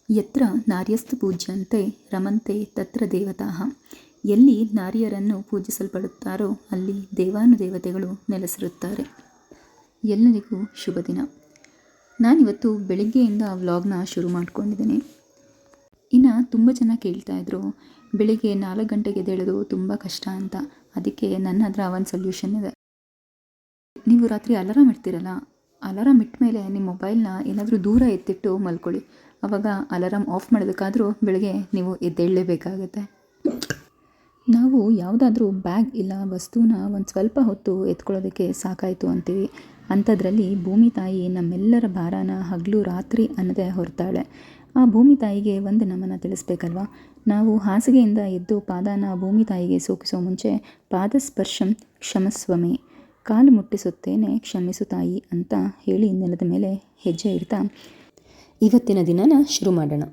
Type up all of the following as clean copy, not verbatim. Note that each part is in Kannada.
ಯತ್ರ ನಾರ್ಯಸ್ತು ಪೂಜ್ಯಂತೆ ರಮಂತೆ ತತ್ರ ದೇವತಾಃ. ಎಲ್ಲಿ ನಾರಿಯರನ್ನು ಪೂಜಿಸಲ್ಪಡುತ್ತಾರೋ ಅಲ್ಲಿ ದೇವಾನುದೇವತೆಗಳು ನೆಲೆಸಿರುತ್ತಾರೆ. ಎಲ್ಲರಿಗೂ ಶುಭ ದಿನ. ನಾನಿವತ್ತು ಬೆಳಿಗ್ಗೆಯಿಂದ ವ್ಲಾಗ್ನ ಶುರು ಮಾಡ್ಕೊಂಡಿದ್ದೀನಿ. ಇನ್ನು ತುಂಬ ಜನ ಕೇಳ್ತಾಯಿದ್ರು, ಬೆಳಿಗ್ಗೆ 4 ಗಂಟೆಗೆ ಎದ್ದೇಳೋದು ತುಂಬ ಕಷ್ಟ ಅಂತ. ಅದಕ್ಕೆ ನನ್ನ ಹತ್ರ ಒಂದು ಸೊಲ್ಯೂಷನ್ ಇದೆ. ನೀವು ರಾತ್ರಿ ಅಲಾರಾಮ್ ಇಡ್ತೀರಲ್ಲ, ಅಲಾರಾಮ್ ಇಟ್ಟ ಮೇಲೆ ನಿಮ್ಮ ಮೊಬೈಲ್ನ ಏನಾದರೂ ದೂರ ಎತ್ತಿಟ್ಟು ಮಲ್ಕೊಳ್ಳಿ. ಆವಾಗ ಅಲಾರಾಮ್ ಆಫ್ ಮಾಡೋದಕ್ಕಾದರೂ ಬೆಳಗ್ಗೆ ನೀವು ಎದ್ದೇಳಲೇಬೇಕಾಗತ್ತೆ. ನಾವು ಯಾವುದಾದ್ರೂ ಬ್ಯಾಗ್ ಇಲ್ಲ ವಸ್ತುನ ಒಂದು ಸ್ವಲ್ಪ ಹೊತ್ತು ಎತ್ಕೊಳ್ಳೋದಕ್ಕೆ ಸಾಕಾಯಿತು ಅಂತೀವಿ. ಅಂಥದ್ರಲ್ಲಿ ಭೂಮಿ ತಾಯಿ ನಮ್ಮೆಲ್ಲರ ಭಾರನ ಹಗಲು ರಾತ್ರಿ ಅನ್ನದೇ ಹೊರ್ತಾಳೆ. ಆ ಭೂಮಿ ತಾಯಿಗೆ ಒಂದು ನಮನ ತಿಳಿಸ್ಬೇಕಲ್ವ. ನಾವು ಹಾಸಿಗೆಯಿಂದ ಎದ್ದು ಪಾದನ ಭೂಮಿ ತಾಯಿಗೆ ಸೋಕಿಸೋ ಮುಂಚೆ ಪಾದಸ್ಪರ್ಶಂ ಕ್ಷಮಸ್ವಮೇ, ಕಾಲು ಮುಟ್ಟಿಸುತ್ತೇನೆ ಕ್ಷಮಿಸು ತಾಯಿ ಅಂತ ಹೇಳಿ ನೆಲದ ಮೇಲೆ ಹೆಜ್ಜೆ ಇಡ್ತಾ ಇವತ್ತಿನ ದಿನನ ಶುರು ಮಾಡೋಣ.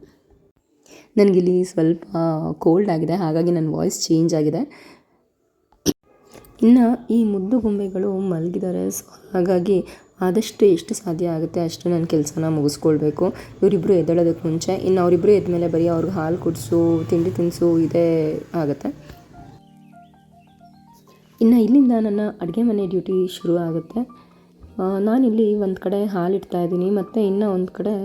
ನನಗಿಲ್ಲಿ ಸ್ವಲ್ಪ ಕೋಲ್ಡ್ ಆಗಿದೆ, ಹಾಗಾಗಿ ನನ್ನ ವಾಯ್ಸ್ ಚೇಂಜ್ ಆಗಿದೆ. ಇನ್ನು ಈ ಮುದ್ದು ಗೊಂಬೆಗಳು ಮಲಗಿದ್ದಾರೆ, ಸೊ ಹಾಗಾಗಿ ಆದಷ್ಟು ಎಷ್ಟು ಸಾಧ್ಯ ಆಗುತ್ತೆ ಅಷ್ಟು ನನ್ನ ಕೆಲಸನ ಮುಗಿಸ್ಕೊಳ್ಬೇಕು ಇವರಿಬ್ಬರು ಎದ್ದೇಳೋದಕ್ಕೆ ಮುಂಚೆ. ಇನ್ನು ಅವರಿಬ್ಬರು ಎದ್ಮೇಲೆ ಬರೀ ಅವ್ರಿಗೆ ಹಾಲು ಕುಡಿಸು, ತಿಂಡಿ ತಿನಿಸು ಇದೇ ಆಗುತ್ತೆ. ಇನ್ನು ಇಲ್ಲಿಂದ ನನ್ನ ಅಡುಗೆ ಮನೆ ಡ್ಯೂಟಿ ಶುರು ಆಗುತ್ತೆ. ನಾನಿಲ್ಲಿ ಒಂದು ಕಡೆ ಹಾಲು ಇಡ್ತಾಯಿದ್ದೀನಿ ಮತ್ತು ಇನ್ನೂ ಒಂದು ಕಡೆ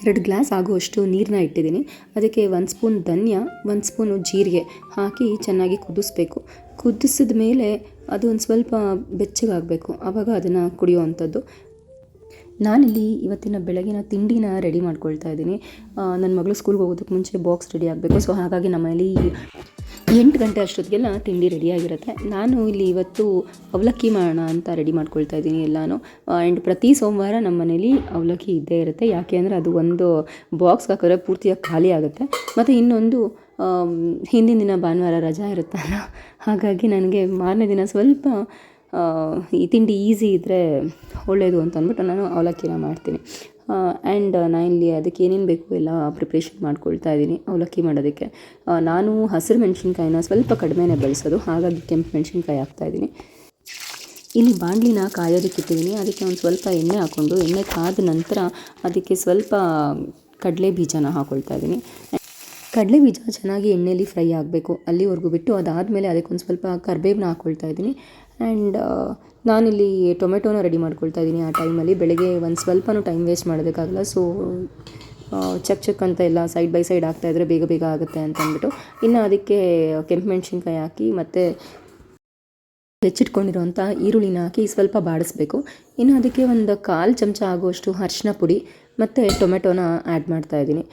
2 ಗ್ಲಾಸ್ ಆಗುವಷ್ಟು ನೀರನ್ನ ಇಟ್ಟಿದ್ದೀನಿ. ಅದಕ್ಕೆ 1 ಸ್ಪೂನ್ ಧನ್ಯ, 1 ಸ್ಪೂನು ಜೀರಿಗೆ ಹಾಕಿ ಚೆನ್ನಾಗಿ ಕುದಿಸ್ಬೇಕು. ಕುದಿಸಿದ ಮೇಲೆ ಅದು ಒಂದು ಸ್ವಲ್ಪ ಬೆಚ್ಚಗಾಗಬೇಕು, ಆವಾಗ ಅದನ್ನು ಕುಡಿಯುವಂಥದ್ದು. ನಾನಿಲ್ಲಿ ಇವತ್ತಿನ ಬೆಳಗಿನ ತಿಂಡಿನ ರೆಡಿ ಮಾಡ್ಕೊಳ್ತಾ ಇದ್ದೀನಿ. ನನ್ನ ಮಗಳು ಸ್ಕೂಲ್ಗೆ ಹೋಗೋದಕ್ಕೆ ಮುಂಚೆ ಬಾಕ್ಸ್ ರೆಡಿ ಆಗಬೇಕು. ಸೊ ಹಾಗಾಗಿ ನಮ್ಮಲ್ಲಿ 8 ಗಂಟೆ ಅಷ್ಟೊತ್ತಿಗೆಲ್ಲ ತಿಂಡಿ ರೆಡಿಯಾಗಿರುತ್ತೆ. ನಾನು ಇಲ್ಲಿ ಇವತ್ತು ಅವಲಕ್ಕಿ ಮಾಡೋಣ ಅಂತ ರೆಡಿ ಮಾಡ್ಕೊಳ್ತಾ ಇದ್ದೀನಿ ಎಲ್ಲನೂ. ಆ್ಯಂಡ್ ಪ್ರತಿ ಸೋಮವಾರ ನಮ್ಮ ಮನೇಲಿ ಅವಲಕ್ಕಿ ಇದ್ದೇ ಇರುತ್ತೆ. ಯಾಕೆ ಅಂದರೆ ಅದು ಒಂದು ಬಾಕ್ಸ್ಗೆ ಹಾಕಿದ್ರೆ ಪೂರ್ತಿಯಾಗಿ ಖಾಲಿ ಆಗುತ್ತೆ. ಮತ್ತು ಇನ್ನೊಂದು ಹಿಂದಿನ ದಿನ ಭಾನುವಾರ ರಜಾ ಇರುತ್ತಲ್ಲ, ಹಾಗಾಗಿ ನನಗೆ ಮಾರನೇ ದಿನ ಸ್ವಲ್ಪ ಈ ತಿಂಡಿ ಈಸಿ ಇದ್ದರೆ ಒಳ್ಳೆಯದು ಅಂತ ಅಂದ್ಬಿಟ್ಟು ನಾನು ಅವಲಕ್ಕಿನ ಮಾಡ್ತೀನಿ. ಆ್ಯಂಡ್ ನಾನಿಲ್ಲಿ ಅದಕ್ಕೆ ಏನೇನು ಬೇಕು ಎಲ್ಲ ಪ್ರಿಪ್ರೇಷನ್ ಮಾಡ್ಕೊಳ್ತಾ ಇದ್ದೀನಿ ಅವಲಕ್ಕಿ ಮಾಡೋದಕ್ಕೆ. ನಾನು ಹಸಿರು ಮೆಣಸಿನ್ಕಾಯಿನ ಸ್ವಲ್ಪ ಕಡಿಮೆನೇ ಬಳಸೋದು, ಹಾಗಾಗಿ ಕೆಂಪು ಮೆಣಸಿನ್ಕಾಯಿ ಹಾಕ್ತಾಯಿದ್ದೀನಿ. ಇಲ್ಲಿ ಬಾಣಲಿನ ಕಾಯೋದಕ್ಕಿಟ್ಟಿದ್ದೀನಿ. ಅದಕ್ಕೆ ಒಂದು ಸ್ವಲ್ಪ ಎಣ್ಣೆ ಹಾಕ್ಕೊಂಡು, ಎಣ್ಣೆ ಕಾದ ನಂತರ ಅದಕ್ಕೆ ಸ್ವಲ್ಪ ಕಡಲೆ ಬೀಜನ ಹಾಕ್ಕೊಳ್ತಾ ಇದ್ದೀನಿ. ಕಡಲೆ ಬೀಜ ಚೆನ್ನಾಗಿ ಎಣ್ಣೆಯಲ್ಲಿ ಫ್ರೈ ಆಗಬೇಕು, ಅಲ್ಲಿವರೆಗೂ ಬಿಟ್ಟು ಅದಾದಮೇಲೆ ಅದಕ್ಕೊಂದು ಸ್ವಲ್ಪ ಕರಿಬೇವನ್ನ ಹಾಕ್ಕೊಳ್ತಾ ಇದ್ದೀನಿ. ಆ್ಯಂಡ್ ನಾನಿಲ್ಲಿ ಟೊಮೆಟೊನ ರೆಡಿ ಮಾಡ್ಕೊಳ್ತಾ ಇದ್ದೀನಿ. ಆ ಟೈಮಲ್ಲಿ ಬೆಳಗ್ಗೆ ಒಂದು ಸ್ವಲ್ಪನೂ ಟೈಮ್ ವೇಸ್ಟ್ ಮಾಡೋದಕ್ಕಾಗಲ್ಲ. ಸೊ ಚಕ್ ಅಂತ ಎಲ್ಲ ಸೈಡ್ ಬೈ ಸೈಡ್ ಹಾಕ್ತಾಯಿದ್ರೆ ಬೇಗ ಬೇಗ ಆಗುತ್ತೆ ಅಂತ ಅಂದ್ಬಿಟ್ಟು ಇನ್ನು ಅದಕ್ಕೆ ಕೆಂಪು ಮೆಣಸಿನ್ಕಾಯಿ ಹಾಕಿ ಮತ್ತು ಹೆಚ್ಚಿಟ್ಕೊಂಡಿರೋಂಥ ಈರುಳ್ಳಿನ ಹಾಕಿ ಸ್ವಲ್ಪ ಬಾಡಿಸ್ಬೇಕು. ಇನ್ನು ಅದಕ್ಕೆ ಒಂದು 1/4 ಚಮಚ ಆಗುವಷ್ಟು ಅರಿಶಿನ ಪುಡಿ ಮತ್ತು ಟೊಮೆಟೊನ ಆ್ಯಡ್ ಮಾಡ್ತಾಯಿದ್ದೀನಿ.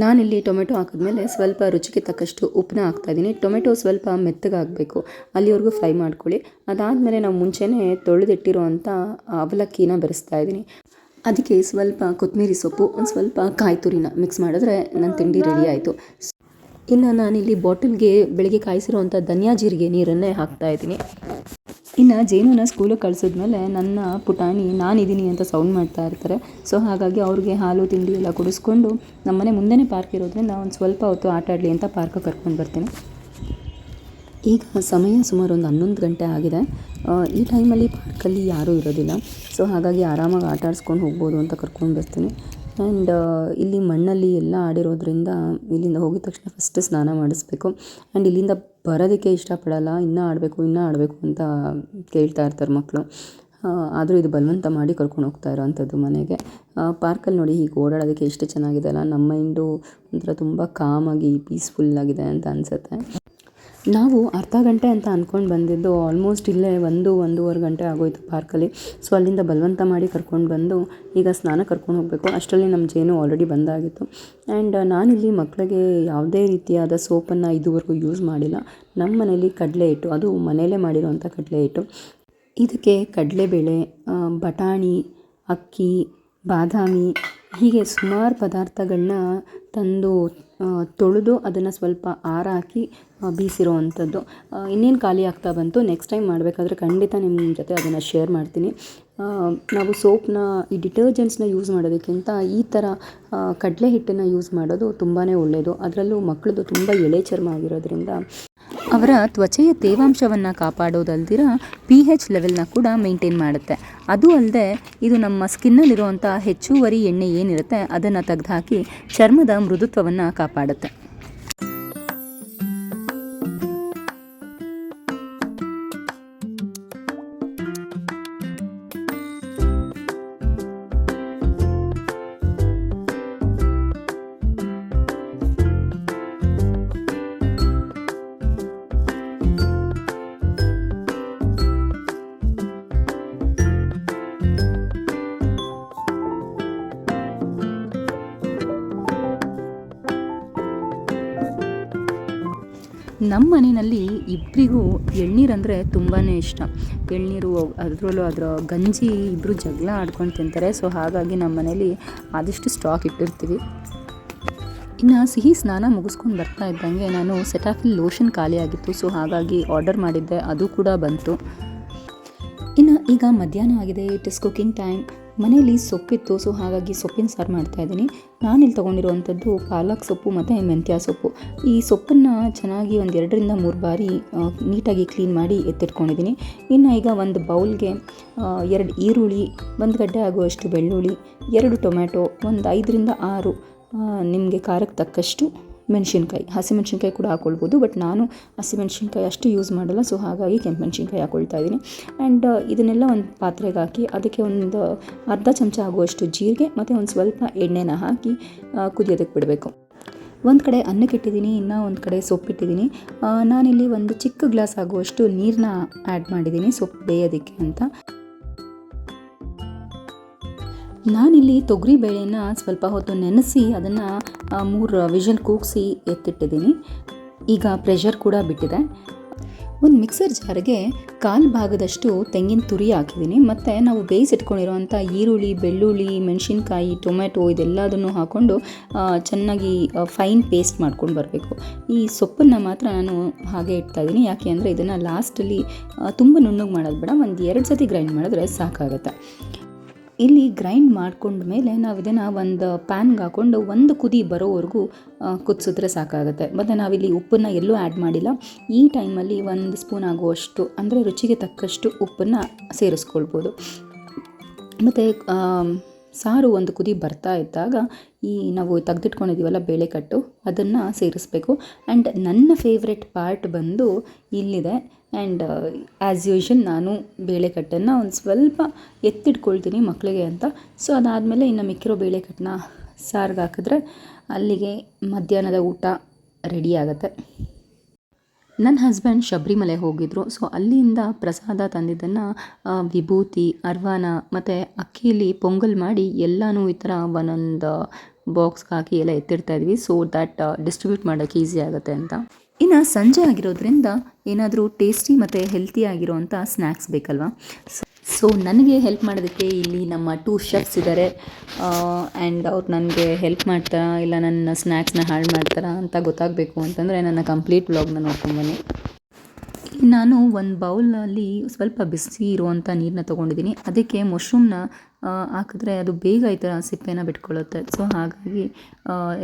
ನಾನಿಲ್ಲಿ ಟೊಮೆಟೊ ಹಾಕಿದ್ಮೇಲೆ ಸ್ವಲ್ಪ ರುಚಿಗೆ ತಕ್ಕಷ್ಟು ಉಪ್ಪನ್ನ ಹಾಕ್ತಾಯಿದ್ದೀನಿ. ಟೊಮೆಟೊ ಸ್ವಲ್ಪ ಮೆತ್ತಗಾಗಬೇಕು, ಅಲ್ಲಿವರೆಗೂ ಫ್ರೈ ಮಾಡ್ಕೊಳ್ಳಿ. ಅದಾದಮೇಲೆ ನಾವು ಮುಂಚೆನೇ ತೊಳೆದಿಟ್ಟಿರೋ ಅಂಥ ಅವಲಕ್ಕಿನ ಬೆರೆಸ್ತಾಯಿದ್ದೀನಿ. ಅದಕ್ಕೆ ಸ್ವಲ್ಪ ಕೊತ್ತಂಬರಿ ಸೊಪ್ಪು, ಒಂದು ಸ್ವಲ್ಪ ಕಾಯಿ ತುರಿನ ಮಿಕ್ಸ್ ಮಾಡಿದ್ರೆ ನನ್ನ ತಿಂಡಿ ರೆಡಿ ಆಯಿತು. ಇನ್ನು ನಾನಿಲ್ಲಿ ಬಾಟಲ್ಗೆ ಬೆಳಗ್ಗೆ ಕಾಯಿಸಿರೋವಂಥ ಧನಿಯಾ ಜೀರಿಗೆ ನೀರನ್ನೇ ಹಾಕ್ತಾಯಿದ್ದೀನಿ. ಇನ್ನು ಜೇನುನ ಸ್ಕೂಲಿಗೆ ಕಳಿಸಿದ್ಮೇಲೆ ನನ್ನ ಪುಟಾಣಿ ನಾನಿದ್ದೀನಿ ಅಂತ ಸೌಂಡ್ ಮಾಡ್ತಾ ಇರ್ತಾರೆ. ಸೊ ಹಾಗಾಗಿ ಅವ್ರಿಗೆ ಹಾಲು ತಿಂಡಿ ಎಲ್ಲ ಕುಡಿಸ್ಕೊಂಡು ನಮ್ಮನೆ ಮುಂದೆನೇ ಪಾರ್ಕ್ ಇರೋದ್ರಿಂದ ಒಂದು ಸ್ವಲ್ಪ ಹೊತ್ತು ಆಟ ಆಡಲಿ ಅಂತ ಪಾರ್ಕಿಗೆ ಕರ್ಕೊಂಡು ಬರ್ತೀನಿ. ಈಗ ಸಮಯ ಸುಮಾರು ಒಂದು 11 ಗಂಟೆ ಆಗಿದೆ. ಈ ಟೈಮಲ್ಲಿ ಪಾರ್ಕಲ್ಲಿ ಯಾರೂ ಇರೋದಿಲ್ಲ. ಸೊ ಹಾಗಾಗಿ ಆರಾಮಾಗಿ ಆಟ ಆಡಿಸ್ಕೊಂಡು ಹೋಗ್ಬೋದು ಅಂತ ಕರ್ಕೊಂಡು ಬರ್ತೀನಿ. ಆ್ಯಂಡ್ ಇಲ್ಲಿ ಮಣ್ಣಲ್ಲಿ ಎಲ್ಲ ಆಡಿರೋದ್ರಿಂದ ಇಲ್ಲಿಂದ ಹೋಗಿದ ತಕ್ಷಣ ಫಸ್ಟ್ ಸ್ನಾನ ಮಾಡಿಸ್ಬೇಕು. ಆ್ಯಂಡ್ ಇಲ್ಲಿಂದ ಬರೋದಕ್ಕೆ ಇಷ್ಟಪಡಲ್ಲ, ಇನ್ನೂ ಆಡಬೇಕು ಅಂತ ಕೇಳ್ತಾ ಇರ್ತಾರೆ ಮಕ್ಕಳು. ಆದರೂ ಇದು ಬಲವಂತ ಮಾಡಿ ಕರ್ಕೊಂಡು ಹೋಗ್ತಾ ಇರೋವಂಥದ್ದು ಮನೆಗೆ. ಪಾರ್ಕಲ್ಲಿ ನೋಡಿ ಹೀಗೆ ಓಡಾಡೋದಕ್ಕೆ ಎಷ್ಟು ಚೆನ್ನಾಗಿದೆ ಅಲ್ಲ. ನಮ್ಮ ಮೈಂಡು ಒಂಥರ ತುಂಬ ಕಾಮಾಗಿ ಪೀಸ್ಫುಲ್ಲಾಗಿದೆ ಅಂತ ಅನಿಸುತ್ತೆ. ನಾವು ಅರ್ಧ ಗಂಟೆ ಅಂತ ಅಂದ್ಕೊಂಡು ಬಂದಿದ್ದು ಆಲ್ಮೋಸ್ಟ್ ಇಲ್ಲೇ 1-1.5 ಗಂಟೆ ಆಗೋಯ್ತು ಪಾರ್ಕಲ್ಲಿ. ಸೊ ಅಲ್ಲಿಂದ ಬಲವಂತ ಮಾಡಿ ಕರ್ಕೊಂಡು ಬಂದು ಈಗ ಸ್ನಾನ ಕರ್ಕೊಂಡು ಹೋಗಬೇಕು. ಅಷ್ಟರಲ್ಲಿ ನಮ್ಮ ಜೇನು ಆಲ್ರೆಡಿ ಬಂದಾಗಿತ್ತು. ಆ್ಯಂಡ್ ನಾನಿಲ್ಲಿ ಮಕ್ಕಳಿಗೆ ಯಾವುದೇ ರೀತಿಯಾದ ಸೋಪನ್ನು ಇದುವರೆಗೂ ಯೂಸ್ ಮಾಡಿಲ್ಲ. ನಮ್ಮ ಮನೇಲಿ ಕಡಲೆ ಹಿಟ್ಟು, ಅದು ಮನೆಯಲ್ಲೇ ಮಾಡಿರೋವಂಥ ಕಡಲೆ ಹಿಟ್ಟು, ಇದಕ್ಕೆ ಕಡಲೆಬೇಳೆ, ಬಟಾಣಿ, ಅಕ್ಕಿ, ಬಾದಾಮಿ ಹೀಗೆ ಸುಮಾರು ಪದಾರ್ಥಗಳನ್ನ ತಂದು ತೊಳೆದು ಅದನ್ನು ಸ್ವಲ್ಪ ಆರಾಕಿ ಬೀಸಿರೋ ಅಂಥದ್ದು. ಇನ್ನೇನು ಖಾಲಿ ಆಗ್ತಾ ಬಂತು. ನೆಕ್ಸ್ಟ್ ಟೈಮ್ ಮಾಡಬೇಕಾದ್ರೆ ಖಂಡಿತ ನಿಮ್ಮ ಜೊತೆ ಅದನ್ನು ಶೇರ್ ಮಾಡ್ತೀನಿ. ನಾವು ಸೋಪ್ನ ಈ ಡಿಟರ್ಜೆಂಟ್ಸ್ನ ಯೂಸ್ ಮಾಡೋದಕ್ಕಿಂತ ಈ ಥರ ಕಡಲೆ ಹಿಟ್ಟನ್ನು ಯೂಸ್ ಮಾಡೋದು ತುಂಬಾ ಒಳ್ಳೆಯದು. ಅದರಲ್ಲೂ ಮಕ್ಕಳದು ತುಂಬ ಎಳೆ ಚರ್ಮ ಆಗಿರೋದ್ರಿಂದ ಅವರ ತ್ವಚೆಯ ತೇವಾಂಶವನ್ನು ಕಾಪಾಡೋದಲ್ದಿರ pH ಲೆವೆಲ್ನ ಕೂಡ ಮೇಂಟೈನ್ ಮಾಡುತ್ತೆ. ಅದು ಅಲ್ಲದೆ ಇದು ನಮ್ಮ ಸ್ಕಿನ್ನಲ್ಲಿರುವಂಥ ಹೆಚ್ಚುವರಿ ಎಣ್ಣೆ ಏನಿರುತ್ತೆ ಅದನ್ನು ತೆಗೆದುಹಾಕಿ ಚರ್ಮದ ಮೃದುತ್ವವನ್ನು ಕಾಪಾಡುತ್ತೆ. ನಮ್ಮ ಮನೆಯಲ್ಲಿ ಇಬ್ಬರಿಗೂ ಎಳ್ನೀರಂದರೆ ತುಂಬಾ ಇಷ್ಟ. ಎಳ್ನೀರು ಅದರಲ್ಲೂ ಅದರ ಗಂಜಿ ಇಬ್ಬರು ಜಗಳ ಆಡ್ಕೊಂಡು ತಿಂತಾರೆ. ಸೊ ಹಾಗಾಗಿ ನಮ್ಮ ಮನೇಲಿ ಆದಷ್ಟು ಸ್ಟಾಕ್ ಇಟ್ಟಿರ್ತೀವಿ. ಇನ್ನು ಸಿಹಿ ಸ್ನಾನ ಮುಗಿಸ್ಕೊಂಡು ಬರ್ತಾ ಇದ್ದಂಗೆ ನಾನು ಸೆಟಾಫಿಲ್ ಲೋಷನ್ ಖಾಲಿ ಆಗಿತ್ತು. ಸೊ ಹಾಗಾಗಿ ಆರ್ಡರ್ ಮಾಡಿದ್ದೆ, ಅದು ಕೂಡ ಬಂತು. ಇನ್ನು ಈಗ ಮಧ್ಯಾಹ್ನ ಆಗಿದೆ, ಇಟ್ ಇಸ್ ಕುಕಿಂಗ್ ಟೈಮ್. ಮನೆಯಲ್ಲಿ ಸೊಪ್ಪಿತ್ತು. ಸೊ ಹಾಗಾಗಿ ಸೊಪ್ಪಿನ ಸಾರು ಮಾಡ್ತಾಯಿದ್ದೀನಿ. ನಾನಿಲ್ಲಿ ತೊಗೊಂಡಿರುವಂಥದ್ದು ಪಾಲಕ್ ಸೊಪ್ಪು ಮತ್ತು ಮೆಂತ್ಯ ಸೊಪ್ಪು. ಈ ಸೊಪ್ಪನ್ನು ಚೆನ್ನಾಗಿ ಒಂದು 2ರಿಂದ 3 ಬಾರಿ ನೀಟಾಗಿ ಕ್ಲೀನ್ ಮಾಡಿ ಎತ್ತಿಟ್ಕೊಂಡಿದ್ದೀನಿ. ಇನ್ನು ಈಗ ಒಂದು ಬೌಲ್ಗೆ 2 ಈರುಳ್ಳಿ, 1 ಗಡ್ಡೆ ಆಗುವಷ್ಟು ಬೆಳ್ಳುಳ್ಳಿ, 2 ಟೊಮ್ಯಾಟೊ, ಒಂದು 5ರಿಂದ 6 ನಿಮಗೆ ಖಾರಕ್ಕೆ ತಕ್ಕಷ್ಟು ಮೆಣಸಿನ್ಕಾಯಿ, ಹಸಿಮೆಣ್ಸಿನ್ಕಾಯಿ ಕೂಡ ಹಾಕ್ಕೊಳ್ಬೋದು. ಬಟ್ ನಾನು ಹಸಿಮೆಣ್ಸಿನ್ಕಾಯಿ ಅಷ್ಟು ಯೂಸ್ ಮಾಡಲ್ಲ. ಸೊ ಹಾಗಾಗಿ ಕೆಂಪು ಮೆಣಸಿನ್ಕಾಯಿ ಹಾಕ್ಕೊಳ್ತಾ ಇದ್ದೀನಿ. ಆ್ಯಂಡ್ ಇದನ್ನೆಲ್ಲ ಒಂದು ಪಾತ್ರೆಗೆ ಹಾಕಿ ಅದಕ್ಕೆ ಒಂದು ಅರ್ಧ ಚಮಚ ಆಗುವಷ್ಟು ಜೀರಿಗೆ ಮತ್ತು ಒಂದು ಸ್ವಲ್ಪ ಎಣ್ಣೆನ ಹಾಕಿ ಕುದಿಯೋದಕ್ಕೆ ಬಿಡಬೇಕು. ಒಂದು ಕಡೆ ಅನ್ನಕ್ಕಿಟ್ಟಿದ್ದೀನಿ, ಇನ್ನೂ ಒಂದು ಕಡೆ ಸೊಪ್ಪಿಟ್ಟಿದ್ದೀನಿ. ನಾನಿಲ್ಲಿ ಒಂದು ಚಿಕ್ಕ ಗ್ಲಾಸ್ ಆಗುವಷ್ಟು ನೀರನ್ನ ಆ್ಯಡ್ ಮಾಡಿದ್ದೀನಿ ಸೊಪ್ಪು ಬೇಯೋದಕ್ಕೆ ಅಂತ. ನಾನಿಲ್ಲಿ ತೊಗರಿ ಬೇಳೆನ ಸ್ವಲ್ಪ ಹೊತ್ತು ನೆನೆಸಿ ಅದನ್ನು 3 ವಿಷಲ್ ಕೂಗಿಸಿ ಎತ್ತಿಟ್ಟಿದ್ದೀನಿ. ಈಗ ಪ್ರೆಷರ್ ಕೂಡ ಬಿಟ್ಟಿದೆ. ಒಂದು ಮಿಕ್ಸರ್ ಜಾರಿಗೆ 1/4 ಭಾಗದಷ್ಟು ತೆಂಗಿನ ತುರಿ ಹಾಕಿದ್ದೀನಿ. ಮತ್ತು ನಾವು ಬೇಯಿಸಿಟ್ಕೊಂಡಿರೋವಂಥ ಈರುಳ್ಳಿ, ಬೆಳ್ಳುಳ್ಳಿ, ಮೆಣಸಿನ್ಕಾಯಿ, ಟೊಮೆಟೊ ಇದೆಲ್ಲದನ್ನು ಹಾಕ್ಕೊಂಡು ಚೆನ್ನಾಗಿ ಫೈನ್ ಪೇಸ್ಟ್ ಮಾಡ್ಕೊಂಡು ಬರಬೇಕು. ಈ ಸೊಪ್ಪನ್ನು ಮಾತ್ರ ನಾನು ಹಾಗೆ ಇಡ್ತಾಯಿದ್ದೀನಿ. ಯಾಕೆ ಅಂದರೆ ಇದನ್ನು ಲಾಸ್ಟಲ್ಲಿ ತುಂಬ ನುಣ್ಣಗೆ ಮಾಡೋದು ಬೇಡ, ಒಂದು 2 ಸತಿ ಗ್ರೈಂಡ್ ಮಾಡಿದ್ರೆ ಸಾಕಾಗುತ್ತೆ. ಇಲ್ಲಿ ಗ್ರೈಂಡ್ ಮಾಡ್ಕೊಂಡ ಮೇಲೆ ನಾವು ಇದನ್ನು ಒಂದು ಪ್ಯಾನ್ಗೆ ಹಾಕ್ಕೊಂಡು ಒಂದು ಕುದಿ ಬರೋವರೆಗೂ ಕುದಿಸಿದ್ರೆ ಸಾಕಾಗುತ್ತೆ. ಮತ್ತು ನಾವಿಲ್ಲಿ ಉಪ್ಪನ್ನು ಎಲ್ಲೂ ಆ್ಯಡ್ ಮಾಡಿಲ್ಲ. ಈ ಟೈಮಲ್ಲಿ 1 ಸ್ಪೂನ್ ಆಗುವಷ್ಟು ಅಂದರೆ ರುಚಿಗೆ ತಕ್ಕಷ್ಟು ಉಪ್ಪನ್ನು ಸೇರಿಸ್ಕೊಳ್ಬೋದು. ಮತ್ತು ಸಾರು ಒಂದು ಕುದಿ ಬರ್ತಾ ಇದ್ದಾಗ ಈ ನಾವು ತೆಗೆದಿಟ್ಕೊಂಡಿದ್ದೀವಲ್ಲ ಬೇಳೆಕಟ್ಟು ಅದನ್ನು ಸೇರಿಸ್ಬೇಕು. ಆ್ಯಂಡ್ ನನ್ನ ಫೇವ್ರೆಟ್ ಪಾರ್ಟ್ ಬಂದು ಇಲ್ಲಿದೆ. ಆ್ಯಂಡ್ ಆ್ಯಸ್ ಯೂಶ್ವಲ್ ನಾನು ಬೇಳೆಕಟ್ಟನ್ನು ಒಂದು ಸ್ವಲ್ಪ ಎತ್ತಿಟ್ಕೊಳ್ತೀನಿ ಮಕ್ಕಳಿಗೆ ಅಂತ. ಸೊ ಅದಾದಮೇಲೆ ಇನ್ನು ಮಿಕ್ಕಿರೋ ಬೇಳೆಕಟ್ಟನ್ನ ಸಾರಿಗೆ ಹಾಕಿದ್ರೆ ಅಲ್ಲಿಗೆ ಮಧ್ಯಾಹ್ನದ ಊಟ ರೆಡಿ ಆಗುತ್ತೆ. ನನ್ನ ಹಸ್ಬೆಂಡ್ ಶಬರಿಮಲೆ ಹೋಗಿದ್ರು. ಸೊ ಅಲ್ಲಿಂದ ಪ್ರಸಾದ ತಂದಿದ್ದನ್ನು ವಿಭೂತಿ, ಅರ್ವಾನ ಮತ್ತು ಅಕ್ಕಿಯಲ್ಲಿ ಪೊಂಗಲ್ ಮಾಡಿ ಎಲ್ಲನೂ ಈ ಥರ ಒಂದೊಂದು ಬಾಕ್ಸ್ಗೆ ಹಾಕಿ ಎಲ್ಲ ಎತ್ತಿಡ್ತಾಯಿದ್ವಿ. ಸೊ ದ್ಯಾಟ್ ಡಿಸ್ಟ್ರಿಬ್ಯೂಟ್ ಮಾಡೋಕ್ಕೆ ಈಸಿ ಆಗುತ್ತೆ ಅಂತ. ಇನ್ನು ಸಂಜೆ ಆಗಿರೋದ್ರಿಂದ ಏನಾದರೂ ಟೇಸ್ಟಿ ಮತ್ತು ಹೆಲ್ತಿ ಆಗಿರೋವಂಥ ಸ್ನ್ಯಾಕ್ಸ್ ಬೇಕಲ್ವ. ಸೊ ನನಗೆ ಹೆಲ್ಪ್ ಮಾಡೋದಕ್ಕೆ ಇಲ್ಲಿ ನಮ್ಮ 2 ಶೆಫ್ಸ್ ಇದ್ದಾರೆ. ಆ್ಯಂಡ್ ಅವ್ರು ನನಗೆ ಹೆಲ್ಪ್ ಮಾಡ್ತಾರಾ ಇಲ್ಲ ನನ್ನ ಸ್ನ್ಯಾಕ್ಸ್ನ ಹಾಳು ಮಾಡ್ತಾರಾ ಅಂತ ಗೊತ್ತಾಗಬೇಕು ಅಂತಂದರೆ ನನ್ನ ಕಂಪ್ಲೀಟ್ ವ್ಲಾಗ್ನ ನೋಡ್ಕೊಂಬನ್ನಿ. ನಾನು ಒಂದು ಬೌಲಲ್ಲಿ ಸ್ವಲ್ಪ ಬಿಸಿ ಇರುವಂಥ ನೀರನ್ನ ತೊಗೊಂಡಿದ್ದೀನಿ. ಅದಕ್ಕೆ ಮಶ್ರೂಮ್ನ ಹಾಕಿದ್ರೆ ಅದು ಬೇಗ ಈ ಥರ ಸಿಪ್ಪೆನ ಬಿಟ್ಕೊಳ್ಳುತ್ತೆ. ಸೊ ಹಾಗಾಗಿ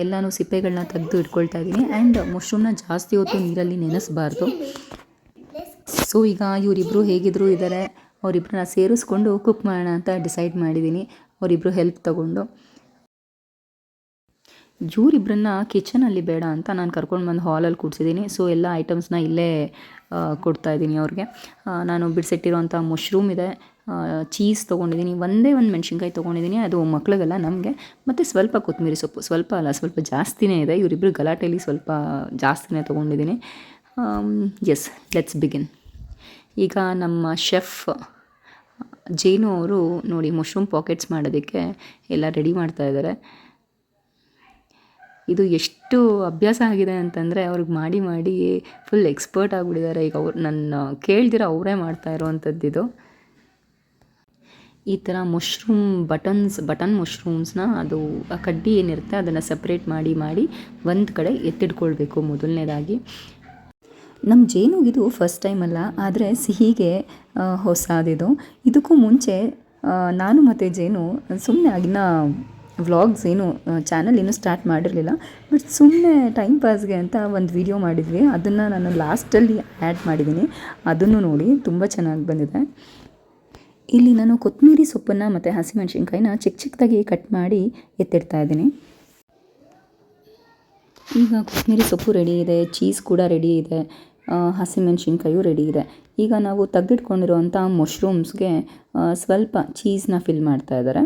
ಎಲ್ಲನೂ ಸಿಪ್ಪೆಗಳನ್ನ ತೆಗೆದು ಇಟ್ಕೊಳ್ತಾ ಇದ್ದೀನಿ. ಆ್ಯಂಡ್ ಮಶ್ರೂಮ್ನ ಜಾಸ್ತಿ ಹೊತ್ತು ನೀರಲ್ಲಿ ನೆನೆಸಬಾರ್ದು. ಸೊ ಈಗ ಇವರಿಬ್ಬರು ಹೇಗಿದ್ರು ಇದ್ದಾರೆ, ಅವರಿಬ್ಬರನ್ನ ಸೇರಿಸ್ಕೊಂಡು ಕುಕ್ ಮಾಡೋಣ ಅಂತ ಡಿಸೈಡ್ ಮಾಡಿದ್ದೀನಿ. ಅವರಿಬ್ಬರು ಹೆಲ್ಪ್ ತೊಗೊಂಡು ಇವರಿಬ್ಬರನ್ನ ಕಿಚನಲ್ಲಿ ಬೇಡ ಅಂತ ನಾನು ಕರ್ಕೊಂಡು ಬಂದು ಹಾಲಲ್ಲಿ ಕೂಡಿಸಿದ್ದೀನಿ. ಸೊ ಎಲ್ಲ ಐಟಮ್ಸ್ನ ಇಲ್ಲೇ ಕೊಡ್ತಾಯಿದ್ದೀನಿ ಅವ್ರಿಗೆ. ನಾನು ಬಿಡಿಸಿಟ್ಟಿರೋಂಥ ಮಶ್ರೂಮ್ ಇದೆ, ಚೀಸ್ ತೊಗೊಂಡಿದ್ದೀನಿ, ಒಂದೇ ಒಂದು ಮೆಣಸಿನ್ಕಾಯಿ ತೊಗೊಂಡಿದ್ದೀನಿ, ಅದು ಮಕ್ಳಿಗೆಲ್ಲ ನಮಗೆ, ಮತ್ತು ಸ್ವಲ್ಪ ಕೊತ್ತಂಬರಿ ಸೊಪ್ಪು, ಸ್ವಲ್ಪ ಅಲ್ಲ ಸ್ವಲ್ಪ ಜಾಸ್ತಿನೇ ಇದೆ. ಇವರಿಬ್ಬರು ಗಲಾಟೆಯಲ್ಲಿ ಸ್ವಲ್ಪ ಜಾಸ್ತಿನೇ ತೊಗೊಂಡಿದ್ದೀನಿ. Yes, let's begin. ಈಗ ನಮ್ಮ ಶೆಫ್ ಜೇನು ಅವರು ನೋಡಿ ಮಶ್ರೂಮ್ ಪಾಕೆಟ್ಸ್ ಮಾಡೋದಕ್ಕೆ ಎಲ್ಲ ರೆಡಿ ಮಾಡ್ತಾಯಿದ್ದಾರೆ. ಇದು ಎಷ್ಟು ಅಭ್ಯಾಸ ಆಗಿದೆ ಅಂತಂದರೆ ಅವ್ರಿಗೆ ಮಾಡಿ ಮಾಡಿ ಫುಲ್ ಎಕ್ಸ್ಪರ್ಟ್ ಆಗಿಬಿಟ್ಟಿದ್ದಾರೆ. ಈಗ ಅವ್ರು ನನ್ನ ಕೇಳ್ದಿರ ಅವರೇ ಮಾಡ್ತಾ ಇರೋವಂಥದ್ದಿದು. ಈ ಥರ ಬಟನ್ ಮಶ್ರೂಮ್ಸ್ನ ಅದು ಆ ಕಡ್ಡಿ ಏನಿರುತ್ತೆ ಅದನ್ನು ಸಪ್ರೇಟ್ ಮಾಡಿ ಒಂದು ಕಡೆ ಎತ್ತಿಟ್ಕೊಳ್ಬೇಕು ಮೊದಲನೇದಾಗಿ. ನಮ್ಮ ಜೇನುಗಿದು ಫಸ್ಟ್ ಟೈಮ್ ಅಲ್ಲ, ಆದರೆ ಸಿಹಿಗೆ ಹೊಸದಿದು. ಇದಕ್ಕೂ ಮುಂಚೆ ನಾನು ಮತ್ತು ಜೇನು ಸುಮ್ಮನೆ ಆಗಿನ ವ್ಲಾಗ್ಸ್ ಏನು ಚಾನಲ್ ಇನ್ನೂ ಸ್ಟಾರ್ಟ್ ಮಾಡಿರಲಿಲ್ಲ, ಬಟ್ ಸುಮ್ಮನೆ ಟೈಮ್ ಪಾಸ್ಗೆ ಅಂತ ಒಂದು ವಿಡಿಯೋ ಮಾಡಿದ್ವಿ. ಅದನ್ನು ನಾನು ಲಾಸ್ಟಲ್ಲಿ ಆ್ಯಡ್ ಮಾಡಿದ್ದೀನಿ, ಅದನ್ನು ನೋಡಿ, ತುಂಬ ಚೆನ್ನಾಗಿ ಬಂದಿದೆ. ಇಲ್ಲಿ ನಾನು ಕೊತ್ತಂಬರಿ ಸೊಪ್ಪನ್ನು ಮತ್ತು ಹಸಿಮೆಣ್ಸಿನ್ಕಾಯಿನ ಚಿಕ್ಕ ಚಿಕ್ಕದಾಗಿ ಕಟ್ ಮಾಡಿ ಎತ್ತಿಡ್ತಾ ಇದ್ದೀನಿ. ಈಗ ಕೊತ್ತಂಬರಿ ಸೊಪ್ಪು ರೆಡಿ ಇದೆ, ಚೀಸ್ ಕೂಡ ರೆಡಿ ಇದೆ, ಹಸಿಮೆಣ್ಸಿನ್ಕಾಯು ರೆಡಿ ಇದೆ. ಈಗ ನಾವು ತೆಗೆದಿಟ್ಕೊಂಡಿರುವಂಥ ಮಶ್ರೂಮ್ಸ್ಗೆ ಸ್ವಲ್ಪ ಚೀಸ್ನ ಫಿಲ್ ಮಾಡ್ತಾ ಇದ್ದಾರೆ.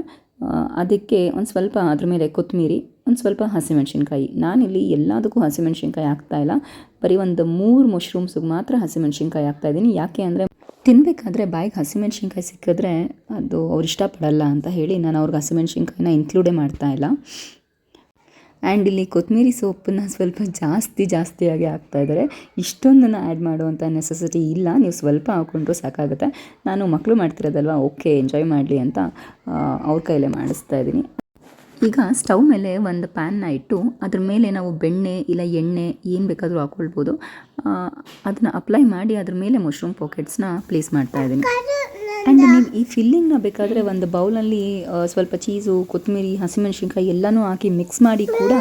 ಅದಕ್ಕೆ ಒಂದು ಸ್ವಲ್ಪ ಅದ್ರ ಮೇಲೆ ಕೊತ್ತಂಬರಿ, ಒಂದು ಸ್ವಲ್ಪ ಹಸಿಮೆಣ್ಸಿನ್ಕಾಯಿ. ನಾನಿಲ್ಲಿ ಎಲ್ಲದಕ್ಕೂ ಹಸಿಮೆಣ್ಸಿನ್ಕಾಯಿ ಹಾಕ್ತಾಯಿಲ್ಲ, ಬರೀ ಒಂದು 3 ಮಶ್ರೂಮ್ಸಿಗೆ ಮಾತ್ರ ಹಸಿಮೆಣ್ಸಿನ್ಕಾಯಿ ಹಾಕ್ತಾಯಿದ್ದೀನಿ. ಯಾಕೆ ಅಂದರೆ ತಿನ್ನಬೇಕಾದ್ರೆ ಬಾಯಿಗೆ ಹಸಿಮೆಣ್ಸಿನ್ಕಾಯಿ ಸಿಕ್ಕಿದ್ರೆ ಅದು ಅವ್ರು ಇಷ್ಟಪಡಲ್ಲ ಅಂತ ಹೇಳಿ ನಾನು ಅವ್ರಿಗೆ ಹಸಿಮೆಣ್ಸಿನ್ಕಾಯಿನ ಇನ್ಕ್ಲೂಡೇ ಮಾಡ್ತಾಯಿಲ್ಲ. ಆ್ಯಂಡ್ ಇಲ್ಲಿ ಕೊತ್ತಂಬರಿ ಸೊಪ್ಪನ್ನ ಸ್ವಲ್ಪ ಜಾಸ್ತಿಯಾಗಿ ಹಾಕ್ತಾಯಿದ್ದಾರೆ. ಇಷ್ಟೊಂದನ್ನು ಆ್ಯಡ್ ಮಾಡುವಂಥ ನೆಸೆಸಿಟಿ ಇಲ್ಲ, ನೀವು ಸ್ವಲ್ಪ ಹಾಕ್ಕೊಂಡ್ರೂ ಸಾಕಾಗುತ್ತೆ. ನಾನು ಮಕ್ಕಳು ಮಾಡ್ತಿರೋದಲ್ವ, ಓಕೆ ಎಂಜಾಯ್ ಮಾಡಲಿ ಅಂತ ಅವ್ರ ಕೈಲೇ ಮಾಡಿಸ್ತಾ ಇದ್ದೀನಿ. ಈಗ ಸ್ಟವ್ ಮೇಲೆ ಒಂದು ಪ್ಯಾನ್ನ ಇಟ್ಟು ಅದ್ರ ಮೇಲೆ ನಾವು ಬೆಣ್ಣೆ ಇಲ್ಲ ಎಣ್ಣೆ ಏನು ಬೇಕಾದರೂ ಹಾಕ್ಕೊಳ್ಬೋದು. ಅದನ್ನು ಅಪ್ಲೈ ಮಾಡಿ ಅದ್ರ ಮೇಲೆ ಮಶ್ರೂಮ್ ಪಾಕೆಟ್ಸ್ನ ಪ್ಲೇಸ್ ಮಾಡ್ತಾಯಿದ್ದೀನಿ. ಆ್ಯಂಡ್ ನೀವು ಈ ಫಿಲ್ಲಿಂಗ್ನ ಬೇಕಾದರೆ ಒಂದು ಬೌಲಲ್ಲಿ ಸ್ವಲ್ಪ ಚೀಸು, ಕೊತ್ತಂಬರಿ, ಹಸಿಮೆಣ್ಸಿನ್ಕಾಯಿ ಎಲ್ಲನೂ ಹಾಕಿ ಮಿಕ್ಸ್ ಮಾಡಿ ಕೂಡ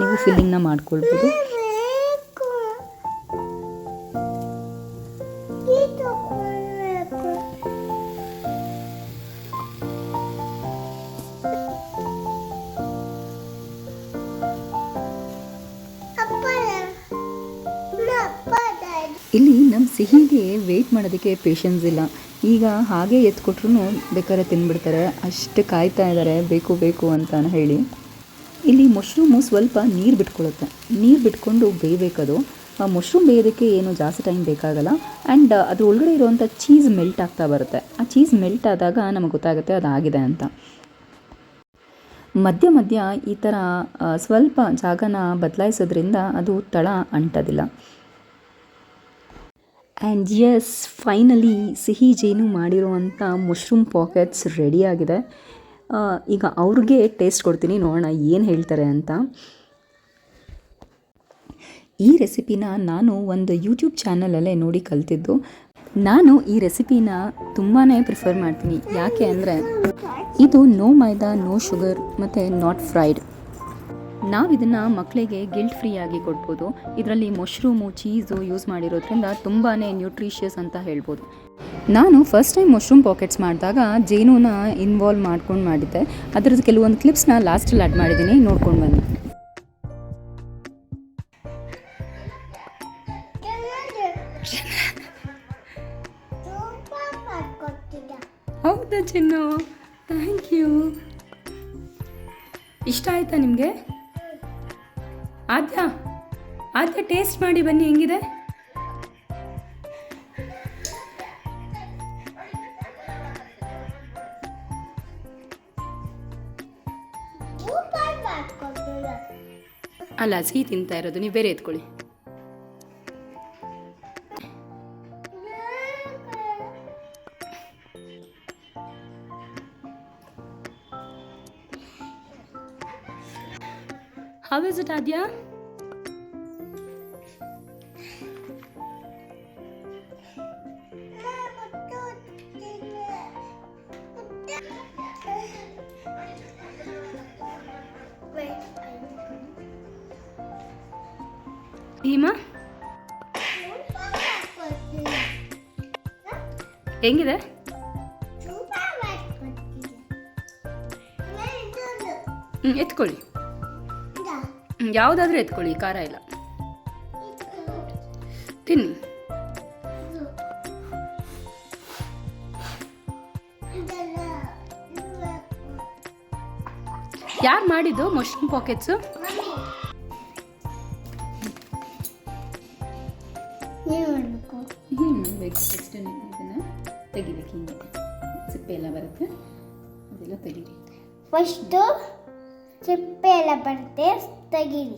ನೀವು ಫಿಲ್ಲಿಂಗ್ನ ಮಾಡ್ಕೊಳ್ಬೋದು. ಇಲ್ಲಿ ನಮ್ಮ ಸಿಹಿಗೆ ವೆಯ್ಟ್ ಮಾಡೋದಕ್ಕೆ ಪೇಷನ್ಸ್ ಇಲ್ಲ. ಈಗ ಹಾಗೆ ಎತ್ಕೊಟ್ರು ಬೇಕಾದ್ರೆ ತಿಂದ್ಬಿಡ್ತಾರೆ, ಅಷ್ಟು ಕಾಯ್ತಾ ಇದ್ದಾರೆ ಬೇಕು ಅಂತ ಹೇಳಿ. ಇಲ್ಲಿ ಮಶ್ರೂಮು ಸ್ವಲ್ಪ ನೀರು ಬಿಟ್ಕೊಳ್ಳುತ್ತೆ, ನೀರು ಬಿಟ್ಕೊಂಡು ಬೇಯಬೇಕದು. ಆ ಮಶ್ರೂಮ್ ಬೇಯೋದಕ್ಕೆ ಏನು ಜಾಸ್ತಿ ಟೈಮ್ ಬೇಕಾಗಲ್ಲ. ಆ್ಯಂಡ್ ಅದ್ರ ಒಳಗಡೆ ಇರುವಂಥ ಚೀಸ್ ಮೆಲ್ಟ್ ಆಗ್ತಾ ಬರುತ್ತೆ. ಆ ಚೀಸ್ ಮೆಲ್ಟ್ ಆದಾಗ ನಮಗೆ ಗೊತ್ತಾಗುತ್ತೆ ಅದಾಗಿದೆ ಅಂತ. ಮಧ್ಯ ಈ ಥರ ಸ್ವಲ್ಪ ಜಾಗನ ಬದಲಾಯಿಸೋದ್ರಿಂದ ಅದು ತಳ ಅಂಟೋದಿಲ್ಲ. ಆ್ಯಂಡ್ ಎಸ್, ಫೈನಲಿ ಸಿಹಿ ಜೇನು ಮಾಡಿರುವಂಥ ಮಶ್ರೂಮ್ ಪಾಕೆಟ್ಸ್ ರೆಡಿಯಾಗಿದೆ. ಈಗ ಅವ್ರಿಗೆ ಟೇಸ್ಟ್ ಕೊಡ್ತೀನಿ, ನೋಡೋಣ ಏನು ಹೇಳ್ತಾರೆ ಅಂತ. ಈ ರೆಸಿಪಿನ ನಾನು ಒಂದು ಯೂಟ್ಯೂಬ್ ಚಾನಲಲ್ಲೇ ನೋಡಿ ಕಲ್ತಿದ್ದು. ನಾನು ಈ ರೆಸಿಪಿನ ತುಂಬಾ ಪ್ರಿಫರ್ ಮಾಡ್ತೀನಿ. ಯಾಕೆ ಅಂದರೆ ಇದು ನೋ ಮೈದಾ, ನೋ ಶುಗರ್ ಮತ್ತು ನಾಟ್ ಫ್ರೈಡ್. ನಾವು ಇದನ್ನು ಮಕ್ಕಳಿಗೆ ಗಿಲ್ಟ್ ಫ್ರೀ ಆಗಿ ಕೊಡ್ಬೋದು. ಇದರಲ್ಲಿ ಮಶ್ರೂಮು, ಚೀಸು ಯೂಸ್ ಮಾಡಿರೋದ್ರಿಂದ ತುಂಬಾ ನ್ಯೂಟ್ರಿಷಿಯಸ್ ಅಂತ ಹೇಳ್ಬೋದು. ನಾನು ಫಸ್ಟ್ ಟೈಮ್ ಮಶ್ರೂಮ್ ಪಾಕೆಟ್ಸ್ ಮಾಡಿದಾಗ ಜೇನುನ ಇನ್ವಾಲ್ವ್ ಮಾಡ್ಕೊಂಡು ಮಾಡಿದ್ದೆ. ಅದರದ್ದು ಕೆಲವೊಂದು ಕ್ಲಿಪ್ಸ್ನ ಲಾಸ್ಟಲ್ಲಿ ಆ್ಯಡ್ ಮಾಡಿದ್ದೀನಿ, ನೋಡ್ಕೊಂಡು ಬನ್ನಿ. ಹೌದಾ ಚಿನ್ನು, ಥ್ಯಾಂಕ್ ಯು. ಇಷ್ಟ ಆಯ್ತಾ ನಿಮಗೆ? ಆದ್ಯ ಟೇಸ್ಟ್ ಮಾಡಿ ಬನ್ನಿ, ಹೆಂಗಿದೆ? ಅಲ್ಲ, ಸಿಹಿ ತಿಂತಾ ಇರೋದು, ನೀವು ಬೇರೆ ಎತ್ಕೊಳ್ಳಿ. How is it, Adya? Bima, ಹೆಂಗಿದೆ? ಎತ್ಕೊಳ್ಳಿ, ಯಾವುದಾದ್ರೂ ಎತ್ಕೊಳ್ಳಿ, ಖಾರ ಇಲ್ಲ. ತಿನ್ನಿ. ಯಾರು ಮಾಡಿದ್ದು ಮಶ್ರೂಮ್ ಪಾಕೆಟ್ಸು? ಮಾಡಬೇಕು ಫಸ್ಟ್ ಇದನ್ನು ತೆಗಿಬೇಕು. ಹಿಂಗೆ ಸಿಪ್ಪೆ ಎಲ್ಲ ಬರುತ್ತೆ, ಅದೆಲ್ಲ ತೆಗೀರಿ. ಫಸ್ಟು ಸಿಪ್ಪೆ ಎಲ್ಲ ಬರುತ್ತೆ, ತೆಗೀರಿ.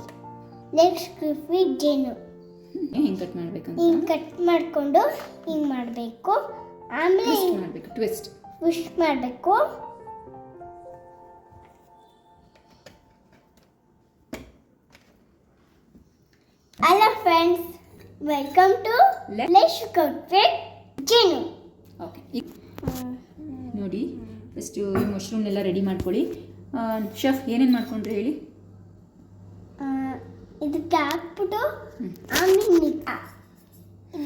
ನೆಕ್ಸ್ಟ್ ಕ್ರಿಸ್ಪಿ ಜೇನು ಹಿಂಗೆ ಕಟ್ ಮಾಡಬೇಕು. ಹಿಂಗೆ ಕಟ್ ಮಾಡಿಕೊಂಡು ಹಿಂಗೆ ಮಾಡಬೇಕು. ಆಮೇಲೆ ಮಾಡಬೇಕು, ಟ್ವಿಸ್ಟ್ ಮಾಡಬೇಕು. ಅಲ್ಲ ಫ್ರೆಂಡ್ಸ್, ವೆಲ್ಕಮ್ ಟು Let- ಲೆಶ್ ವಿತ್ ಜೇನು. ಓಕೆ ಈಗ ನೋಡಿ ಫಸ್ಟು ಈ ಮಶ್ರೂಮ್ನೆಲ್ಲ ರೆಡಿ ಮಾಡ್ಕೊಳ್ಳಿ. ಶೆಫ್ ಏನೇನು ಮಾಡ್ಕೊಂಡ್ರಿ ಹೇಳಿ. ಇದಕ್ಕೆ ಹಾಕ್ಬಿಟ್ಟು ಆಮೇಲೆ ಇದು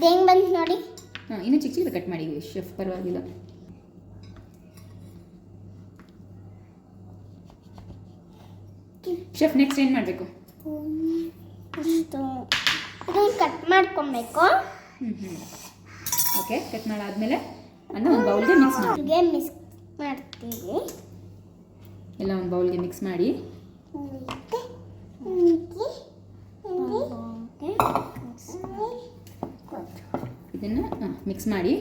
ಹೆಂಗೆ ಬಂತು ನೋಡಿ. ಹಾಂ ಇನ್ನೂ ಚಿಕ್ಕ ಚಿಕ್ಕದು ಕಟ್ ಮಾಡಿ ಶೆಫ್, ಪರವಾಗಿಲ್ಲ. ಶೆಫ್ ನೆಕ್ಸ್ಟ್ ಏನು ಮಾಡಬೇಕು? ಇದನ್ನು ಕಟ್ ಮಾಡ್ಕೊಬೇಕು. ಓಕೆ, ಕಟ್ ಮಾಡಾದ್ಮೇಲೆ ಅನ್ನ ಒಂದು ಬೌಲ್ಗೆ ಮಿಕ್ಸ್ ಮಾಡಿ. ಹೀಗೆ ಮಿಕ್ಸ್ ಮಾಡ್ತೀವಿ. ಎಲ್ಲ ಒಂದು ಬೌಲ್ಗೆ ಮಿಕ್ಸ್ ಮಾಡಿ. ಇದನ್ನು ಮಿಕ್ಸ್ ಮಾಡಿ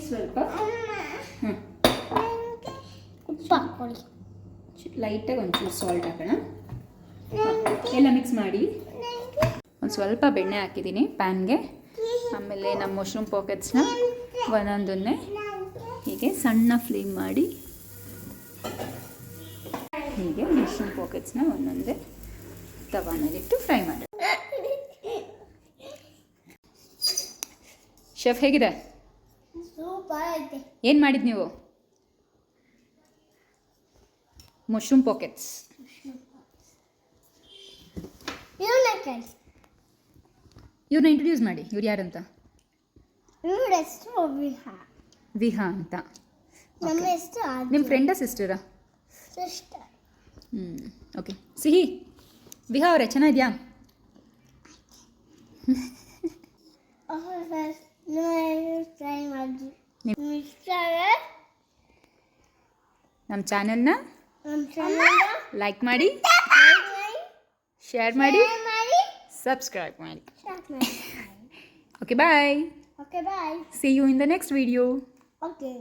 ಸ್ವಲ್ಪ ಹಾಂ ಉಪ್ಪು ಹಾಕ್ಕೊಳ್ಳಿ. ಲೈಟಾಗಿ ಒಂಚೂರು ಸಾಲ್ಟ್ ಹಾಕೋಣ. ಎಲ್ಲ ಮಿಕ್ಸ್ ಮಾಡಿ ಒಂದು ಸ್ವಲ್ಪ ಬೆಣ್ಣೆ ಹಾಕಿದ್ದೀನಿ ಪ್ಯಾನ್ಗೆ. ಆಮೇಲೆ ನಮ್ಮ ಮಶ್ರೂಮ್ ಪಾಕೆಟ್ಸ್ನ ಒಂದೊಂದನ್ನೇ ಹೀಗೆ ಸಣ್ಣ ಫ್ಲೇಮ್ ಮಾಡಿ ಹೀಗೆ ಮಶ್ರೂಮ್ ಪಾಕೆಟ್ಸ್ನ ಒಂದೊಂದೇ ತವಾನಲ್ಲಿಟ್ಟು ಫ್ರೈ ಮಾಡಿ. ಶೆಫ್ ಹೇಗಿದೆ? ಸೂಪರ್ ಐತೆ. ಏನು ಮಾಡಿದ್ದು ನೀವು? Mushroom pockets. ಇವ್ರನ್ನ ಇಂಟ್ರೊಡ್ಯೂಸ್ ಮಾಡಿ, ಇವ್ರು ಯಾರಂತ. ಇವ್ರ ಹೆಸರು ವಿಹಾ ಅಂತ. ನಮ್ಮ ಹೆಸರು ನಿಮ್ಮ ಫ್ರೆಂಡಾ ಸಿಸ್ಟರಾ? ಸಿಸ್ಟರ್. ಓಕೆ. ಸಿಹಿ ವಿಹಾ ಅವರೇ, ಚೆನ್ನಾಗಿದೆಯಾ? ಟ್ರೈ ಮಾಡಿ. ನಮ್ಮ ಚಾನೆಲ್ನ ಲೈಕ್ ಮಾಡಿ, ಶೇರ್ ಮಾಡಿ, ಸಬ್ಸ್ಕ್ರೈಬ್ ಮಾಡಿ. Okay, bye. Okay, bye. See you in the next video. Okay.